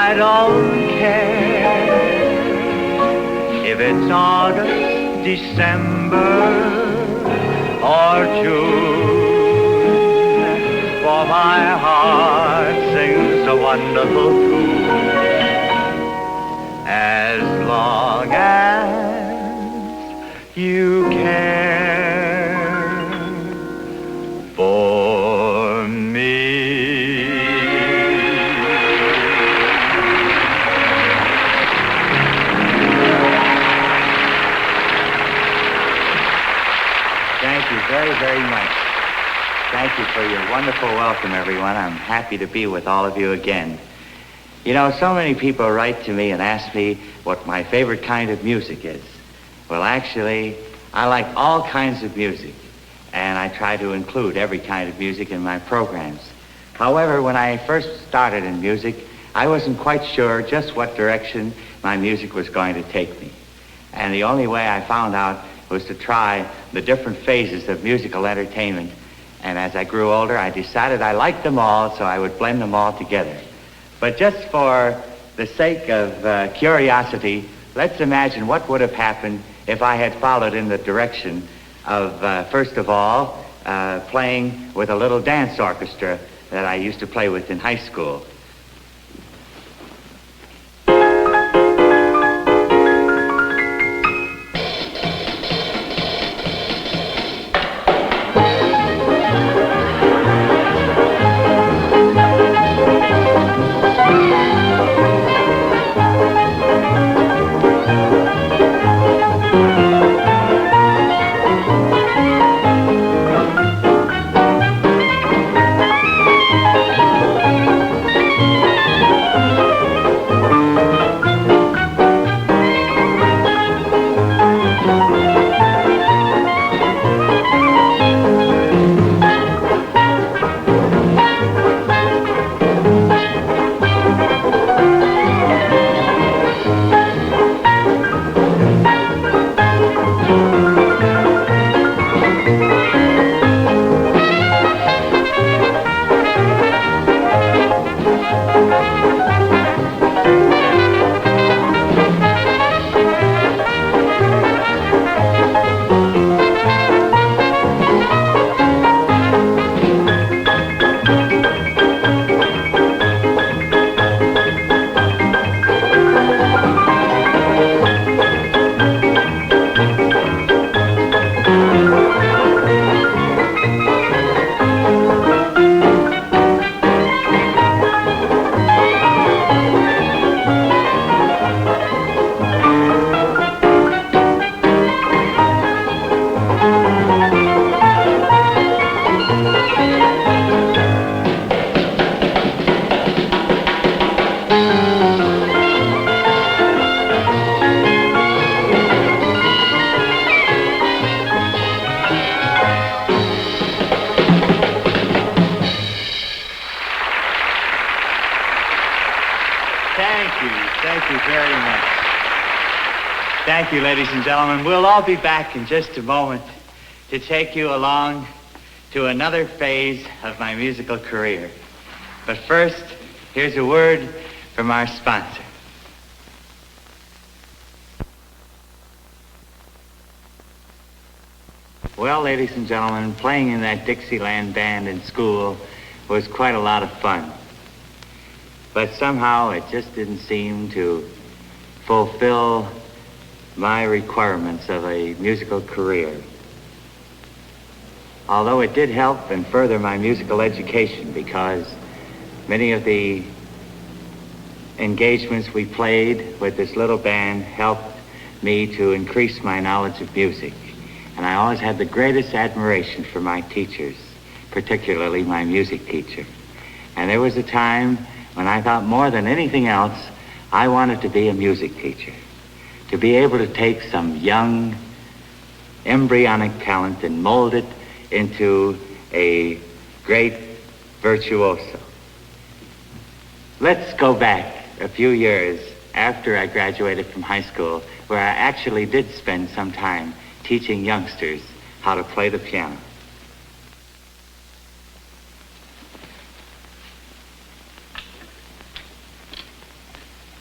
I don't care if it's August, December, or June, for my heart sings a wonderful tune. As long as you care for me. Thank you very, very much. Thank you for your wonderful welcome, everyone. I'm happy to be with all of you again. You know, so many people write to me and ask me what my favorite kind of music is. Well, actually, I like all kinds of music, and I try to include every kind of music in my programs. However, when I first started in music, I wasn't quite sure just what direction my music was going to take me. And the only way I found out was to try the different phases of musical entertainment. And as I grew older, I decided I liked them all, so I would blend them all together. But just for the sake of curiosity, let's imagine what would have happened if I had followed in the direction of, first of all, playing with a little dance orchestra that I used to play with in high school. Thank you very much. Thank you, ladies and gentlemen. We'll all be back in just a moment to take you along to another phase of my musical career. But first, here's a word from our sponsor. Well, ladies and gentlemen, playing in that Dixieland band in school was quite a lot of fun. But somehow it just didn't seem to fulfill my requirements of a musical career. Although it did help and further my musical education, because many of the engagements we played with this little band helped me to increase my knowledge of music. And I always had the greatest admiration for my teachers, particularly my music teacher. And there was a time when I thought more than anything else, I wanted to be a music teacher, to be able to take some young, embryonic talent and mold it into a great virtuoso. Let's go back a few years after I graduated from high school, where I actually did spend some time teaching youngsters how to play the piano.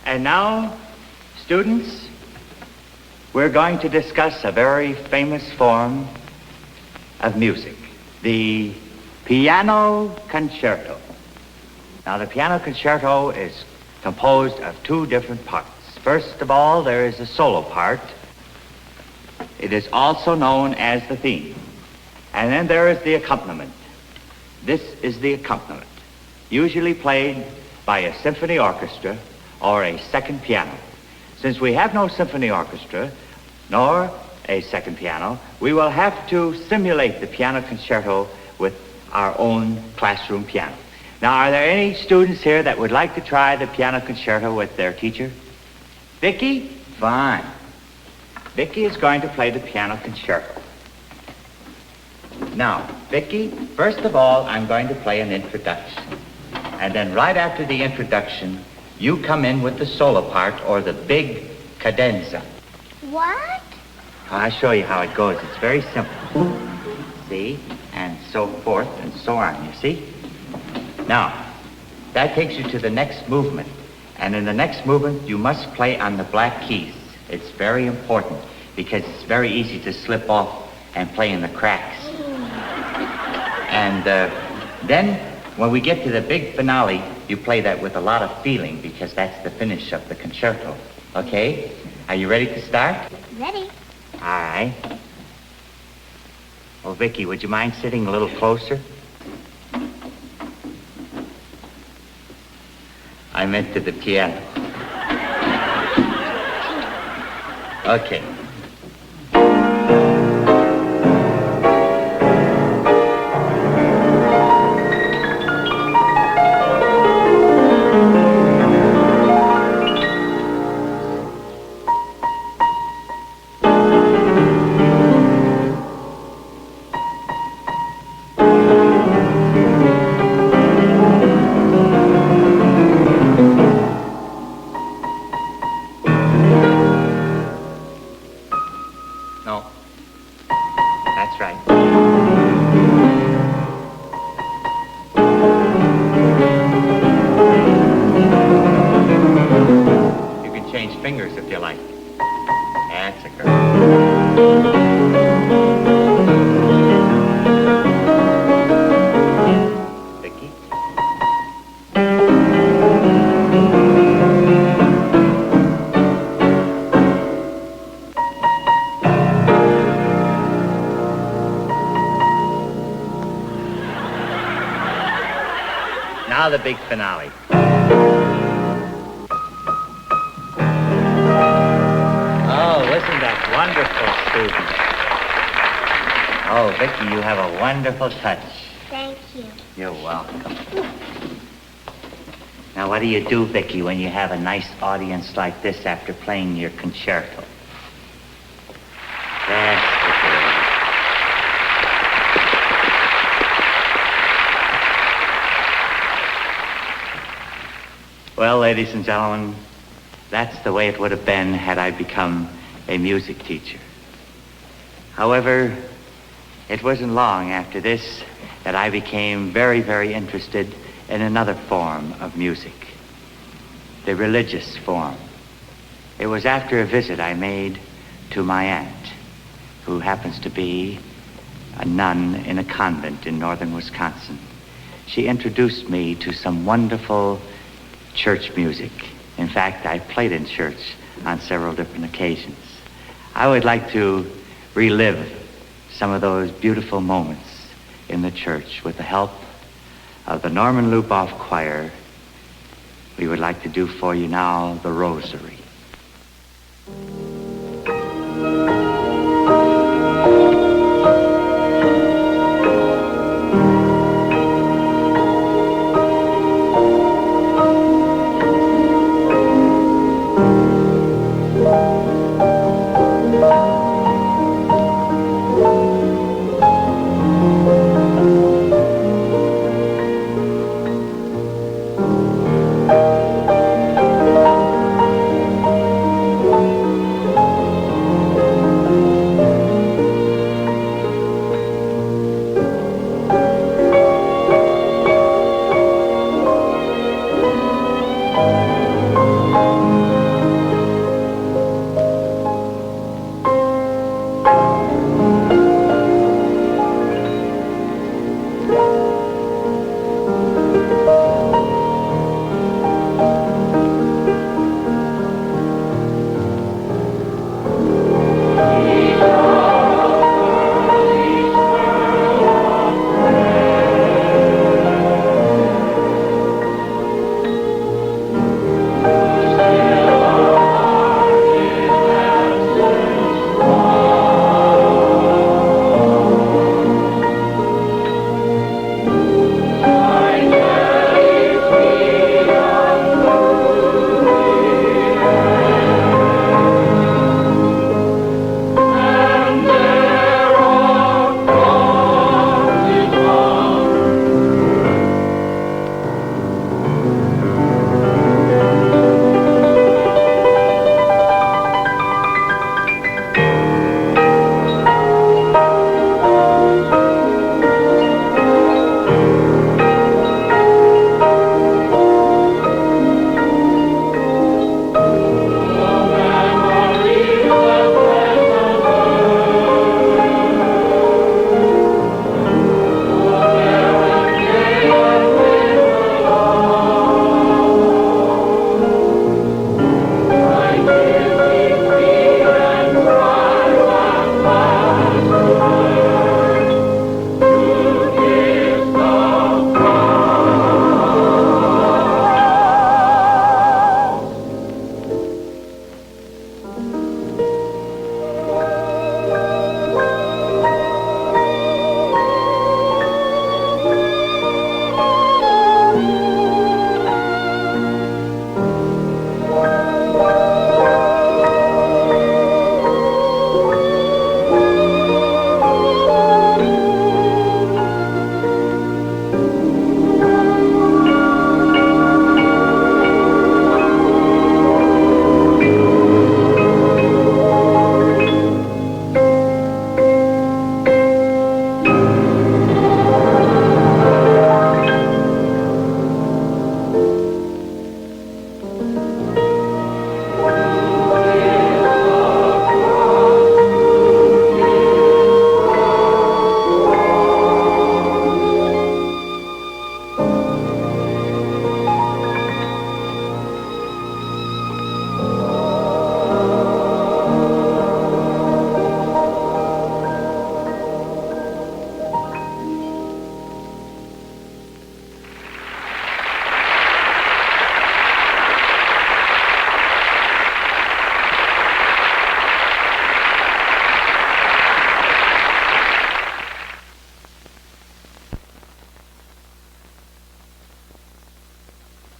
And now, students, we're going to discuss a very famous form of music, the piano concerto. Now, the piano concerto is composed of two different parts. First of all, there is a solo part. It is also known as the theme. And then there is the accompaniment. This is the accompaniment, usually played by a symphony orchestra or a second piano. Since we have no symphony orchestra nor a second piano, we will have to simulate the piano concerto with our own classroom piano. Now, are there any students here that would like to try the piano concerto with their teacher? Vicki? Fine. Vicki is going to play the piano concerto. Now, Vicki, first of all, I'm going to play an introduction. And then right after the introduction, you come in with the solo part, or the big cadenza. What? I'll show you how it goes. It's very simple. See? And so forth and so on, you see? Now, that takes you to the next movement. And in the next movement, you must play on the black keys. It's very important because it's very easy to slip off and play in the cracks. And then, when we get to the big finale, you play that with a lot of feeling because that's the finish of the concerto. Okay? Are you ready to start? Ready. All right. Well, Vicki, would you mind sitting a little closer? I meant to the piano. Okay. No. That's right. You can change fingers if you like. That's a girl. Vicki? Now the big finale. Oh, isn't that wonderful, student? Oh, Vicki, you have a wonderful touch. Thank you. You're welcome. Now, what do you do, Vicki, when you have a nice audience like this after playing your concerto? That's the girl. Well, ladies and gentlemen, that's the way it would have been had I become a music teacher. However, it wasn't long after this that I became very, very interested in another form of music, the religious form. It was after a visit I made to my aunt, who happens to be a nun in a convent in northern Wisconsin. She introduced me to some wonderful church music. In fact, I played in church on several different occasions. I would like to relive some of those beautiful moments in the church with the help of the Norman Luboff Choir. We would like to do for you now the Rosary.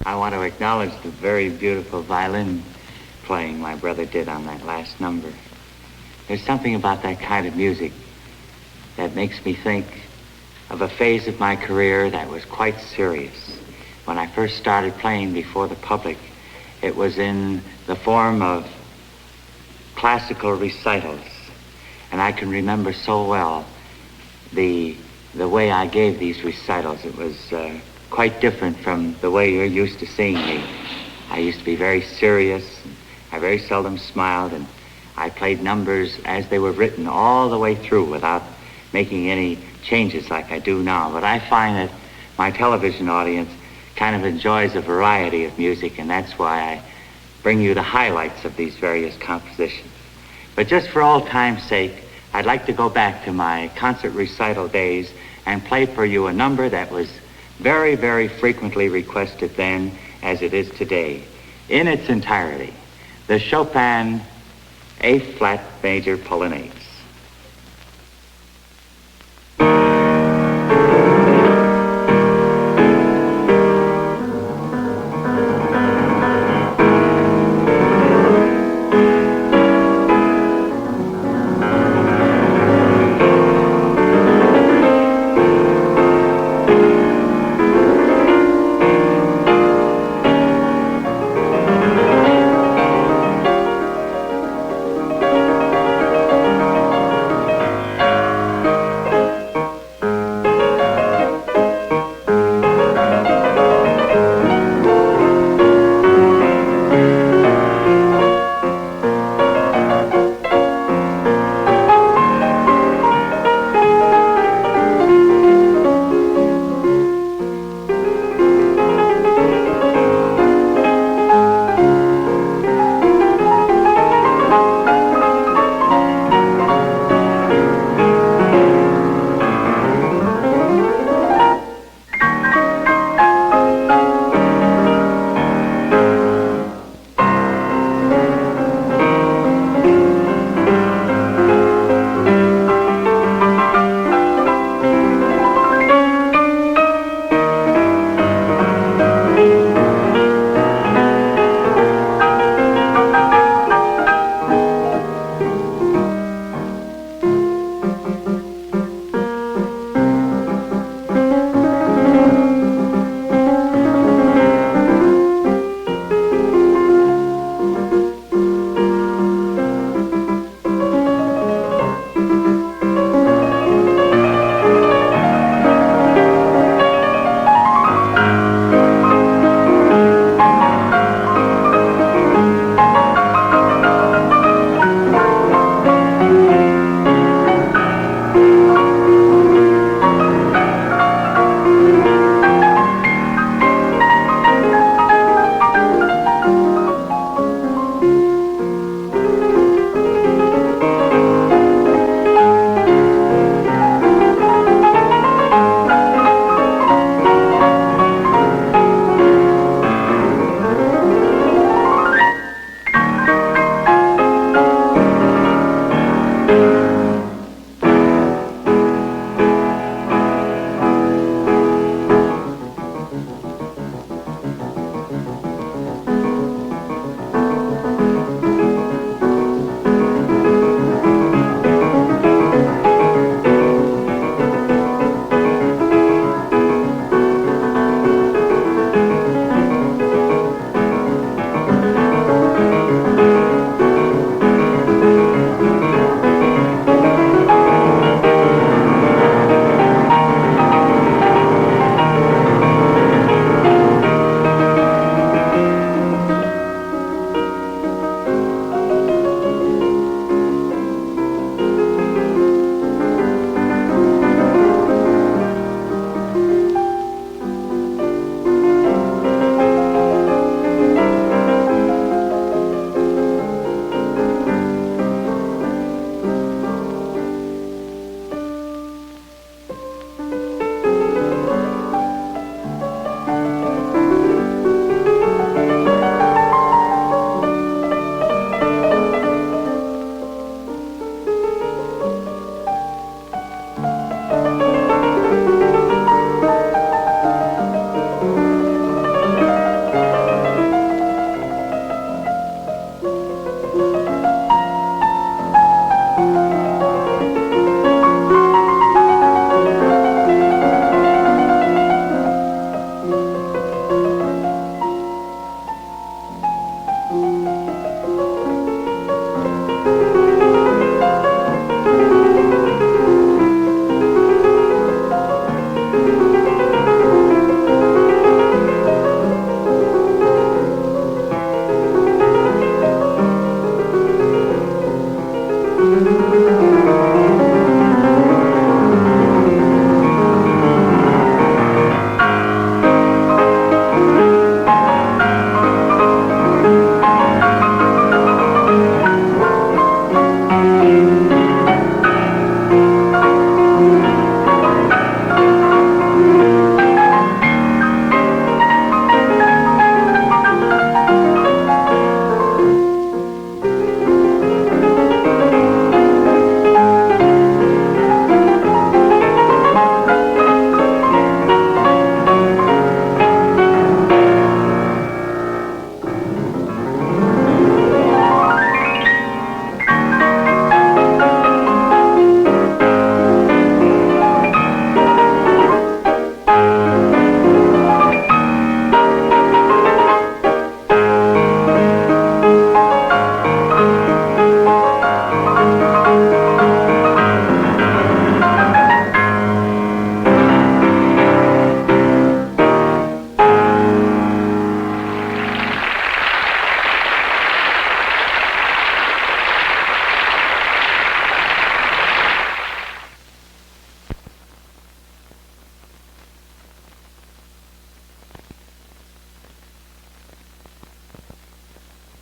I want to acknowledge the very beautiful violin playing my brother did on that last number. There's something about that kind of music that makes me think of a phase of my career that was quite serious. When I first started playing before the public, it was in the form of classical recitals. And I can remember so well the way I gave these recitals. It was quite different from the way you're used to seeing me. I used to be very serious. I very seldom smiled, and I played numbers as they were written all the way through without making any changes like I do now. But I find that my television audience kind of enjoys a variety of music, and that's why I bring you the highlights of these various compositions. But just for old time's sake, I'd like to go back to my concert recital days and play for you a number that was very, very frequently requested then, as it is today, in its entirety, the Chopin A-flat major Polonaise.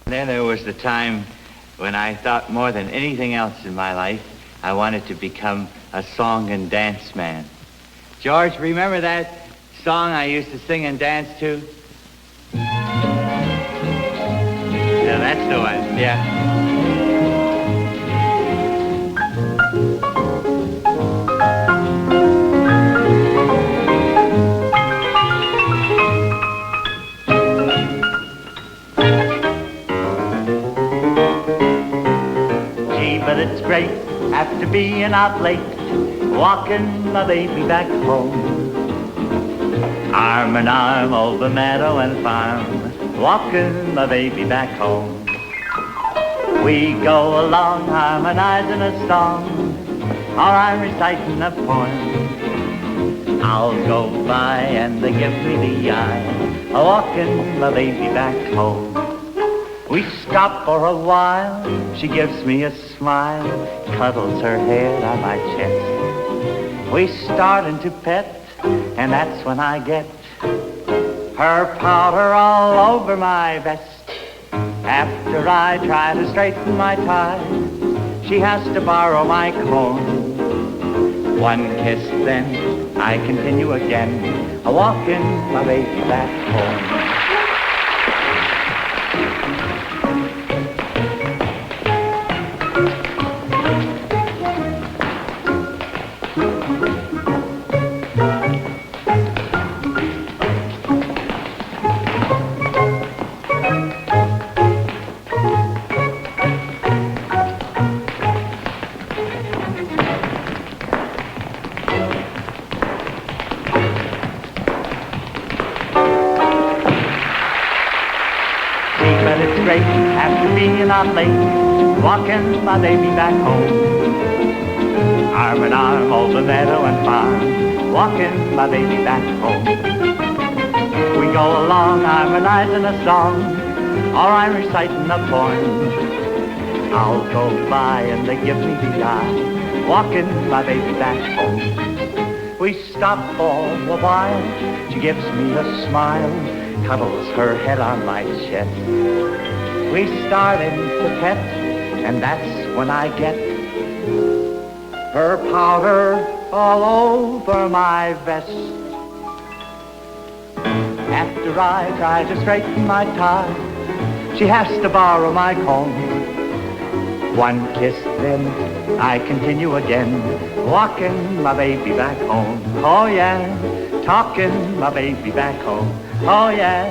Then there was the time when I thought more than anything else in my life, I wanted to become a song and dance man. George, remember that song I used to sing and dance to? Yeah, that's the one, yeah. But it's great after being out late, walking my baby back home. Arm in arm over meadow and farm, walking my baby back home. We go along harmonizing a song, or I'm reciting a poem. I'll go by and they give me the eye, walking my baby back home. We stop for a while, she gives me a smile, cuddles her head on my chest. We startin' to pet, and that's when I get her powder all over my vest. After I try to straighten my tie, she has to borrow my comb. One kiss, then I continue again, walking my baby back home. But it's great after being out late, walking my baby back home. Arm in arm over meadow and farm, walking my baby back home. We go along harmonizing a song, or I'm reciting a poem. I'll go by and they give me the eye, walking my baby back home. We stop for a while, she gives me a smile, cuddles her head on my chest. We start into pet, and that's when I get her powder all over my vest. After I try to straighten my tie, she has to borrow my comb. One kiss, then I continue again, walking my baby back home. Oh yeah, talking my baby back home. Oh yeah.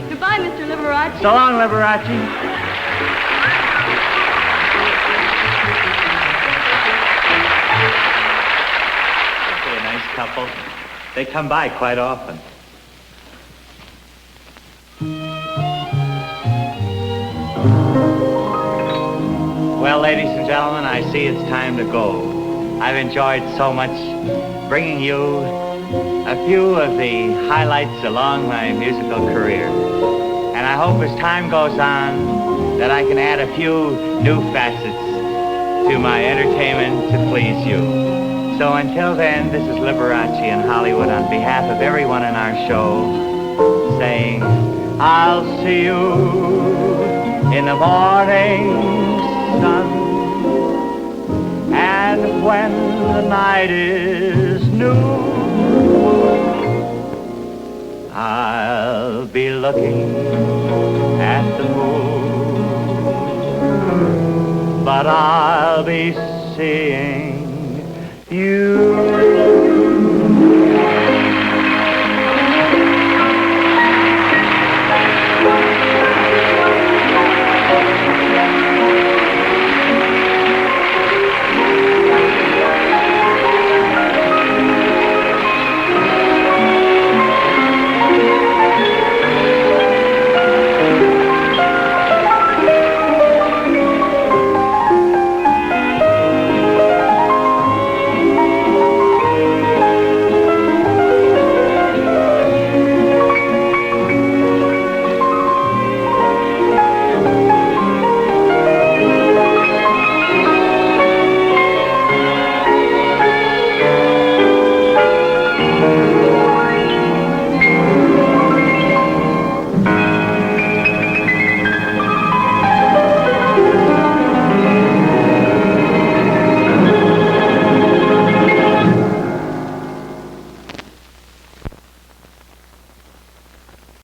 Goodbye, Mr. Liberace. So long, Liberace. They're a nice couple. They come by quite often. Well, ladies and gentlemen, I see it's time to go. I've enjoyed so much bringing you a few of the highlights along my musical career. And I hope as time goes on that I can add a few new facets to my entertainment to please you. So until then, this is Liberace in Hollywood on behalf of everyone in our show saying, I'll see you in the morning sun. And when the night is new, I'll be looking at the moon, but I'll be seeing you.